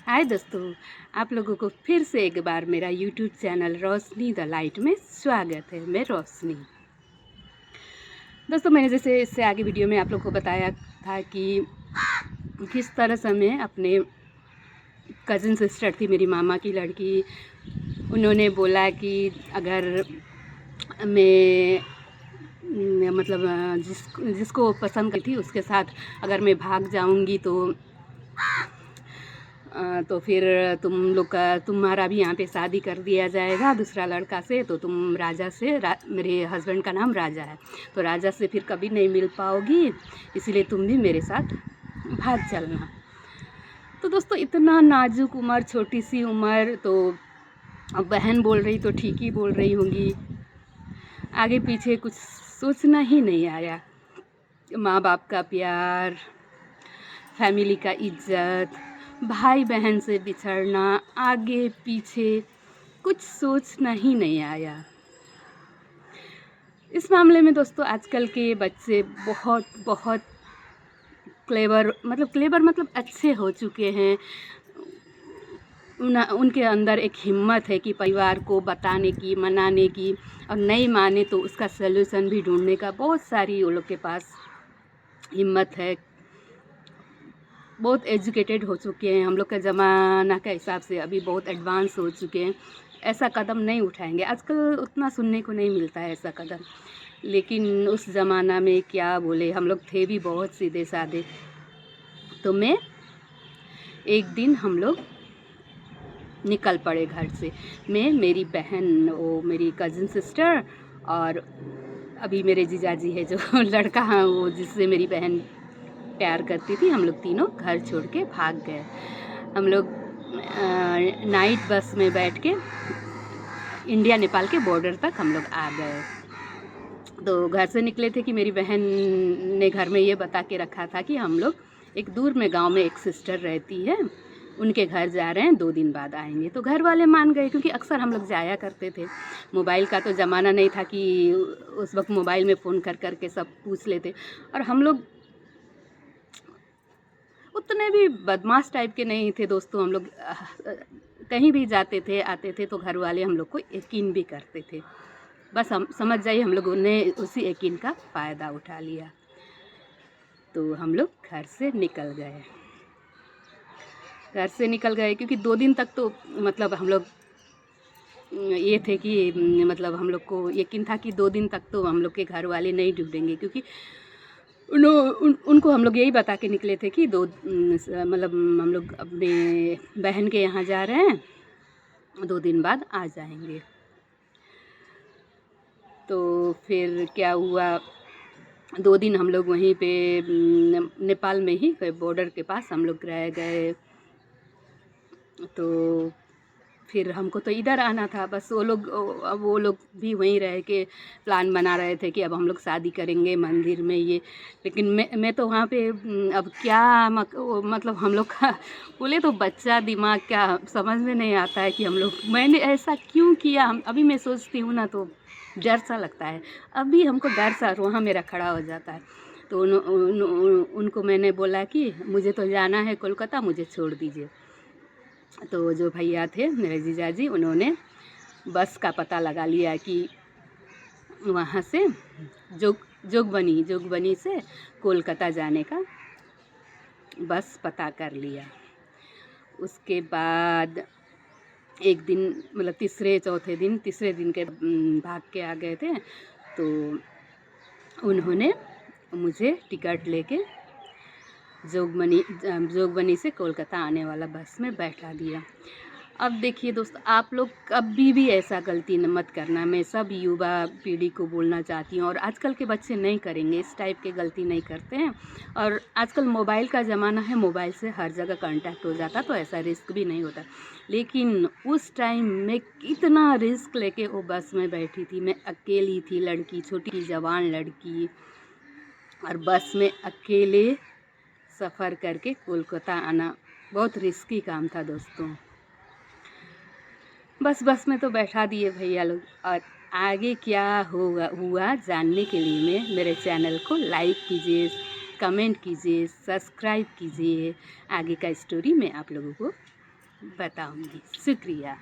हाय दोस्तों, आप लोगों को फिर से एक बार मेरा YouTube channel Roshni the light में स्वागत है। मैं रोशनी। दोस्तों, मैंने जैसे इससे आगे वीडियो में आप लोगों को बताया था कि किस तरह से मैं अपने कज़न सिस्टर थी, मेरी मामा की लड़की, उन्होंने बोला कि अगर मैं मतलब जिसको पसंद की थी उसके साथ अगर मैं भाग जाऊंगी तो फिर तुम्हारा भी यहाँ पे शादी कर दिया जाएगा दूसरा लड़का से। तो तुम राजा से मेरे हस्बैंड का नाम राजा है, तो राजा से फिर कभी नहीं मिल पाओगी, इसीलिए तुम भी मेरे साथ भाग चलना। तो दोस्तों, इतना नाजुक उम्र, छोटी सी उम्र, तो अब बहन बोल रही तो ठीक ही बोल रही होंगी, आगे पीछे कुछ सोचना ही नहीं आया। माँ बाप का प्यार, फैमिली का इज्जत, भाई बहन से बिछड़ना, आगे पीछे कुछ सोचना ही नहीं आया। इस मामले में दोस्तों आजकल के बच्चे बहुत बहुत क्लेवर मतलब अच्छे हो चुके हैं। उनके अंदर एक हिम्मत है कि परिवार को बताने की, मनाने की, और नहीं माने तो उसका सलूशन भी ढूंढने का बहुत सारी वो लोग के पास हिम्मत है। बहुत एजुकेटेड हो चुके हैं। हम लोग का ज़माना के हिसाब से अभी बहुत एडवांस हो चुके हैं। ऐसा कदम नहीं उठाएंगे, आजकल उतना सुनने को नहीं मिलता है ऐसा कदम। लेकिन उस ज़माना में क्या बोले, हम लोग थे भी बहुत सीधे साधे। तो एक दिन हम लोग निकल पड़े घर से, मैं, मेरी बहन, वो मेरी कज़न सिस्टर, और अभी मेरे जीजाजी है जो लड़का, हाँ, वो जिससे मेरी बहन प्यार करती थी। हम लोग तीनों घर छोड़ के भाग गए। हम लोग नाइट बस में बैठ के इंडिया नेपाल के बॉर्डर तक हम लोग आ गए। तो घर से निकले थे कि मेरी बहन ने घर में ये बता के रखा था कि हम लोग एक दूर में गांव में एक सिस्टर रहती है, उनके घर जा रहे हैं, 2 दिन बाद आएंगे। तो घर वाले मान गए, क्योंकि अक्सर हम लोग जाया करते थे। मोबाइल का तो ज़माना नहीं था कि उस वक्त मोबाइल में फ़ोन कर कर के सब पूछ लेते। और हम लोग उतने भी बदमाश टाइप के नहीं थे दोस्तों। हम लोग कहीं भी जाते थे, आते थे, तो घर वाले हम लोग को यकीन भी करते थे। बस हम समझ जाइए, हम लोगों ने उसी यकीन का फ़ायदा उठा लिया। तो हम लोग घर से निकल गए क्योंकि 2 दिन तक तो मतलब हम लोग ये थे कि मतलब हम लोग को यकीन था कि 2 दिन तक तो हम लोग के घर वाले नहीं ढूंढेंगे, क्योंकि उनको हम लोग यही बता के निकले थे कि मतलब हम लोग अपने बहन के यहाँ जा रहे हैं, 2 दिन बाद आ जाएंगे। तो फिर क्या हुआ, 2 दिन हम लोग वहीं पे नेपाल में ही बॉर्डर के पास हम लोग रह गए। तो फिर हमको तो इधर आना था, बस वो लोग भी वहीं रह के प्लान बना रहे थे कि अब हम लोग शादी करेंगे मंदिर में ये। लेकिन मैं तो वहाँ पे अब क्या मतलब हम लोग का बोले तो बच्चा दिमाग, क्या समझ में नहीं आता है कि मैंने ऐसा क्यों किया। अभी मैं सोचती हूँ ना तो डर सा लगता है, अभी हमको डर सा वहाँ मेरा खड़ा हो जाता है। तो उनको मैंने बोला कि मुझे तो जाना है कोलकाता, मुझे छोड़ दीजिए। तो जो भैया थे मेरे जीजाजी, उन्होंने बस का पता लगा लिया कि वहाँ से जोगबनी से कोलकाता जाने का बस पता कर लिया। उसके बाद एक दिन मतलब तीसरे दिन के भाग के आ गए थे। तो उन्होंने मुझे टिकट लेके जोगबनी से कोलकाता आने वाला बस में बैठा दिया। अब देखिए दोस्तों, आप लोग कभी भी ऐसा गलती मत करना। मैं सब युवा पीढ़ी को बोलना चाहती हूँ, और आजकल के बच्चे नहीं करेंगे, इस टाइप के गलती नहीं करते हैं। और आजकल मोबाइल का ज़माना है, मोबाइल से हर जगह कांटेक्ट हो जाता, तो ऐसा रिस्क भी नहीं होता। लेकिन उस टाइम मैं कितना रिस्क लेके वो बस में बैठी थी। मैं अकेली थी, लड़की, छोटी जवान लड़की, और बस में अकेले सफ़र करके कोलकाता आना बहुत रिस्की काम था दोस्तों। बस में तो बैठा दिए भैया लोग, और आगे क्या हुआ जानने के लिए मेरे चैनल को लाइक कीजिए, कमेंट कीजिए, सब्सक्राइब कीजिए। आगे का स्टोरी मैं आप लोगों को बताऊँगी। शुक्रिया।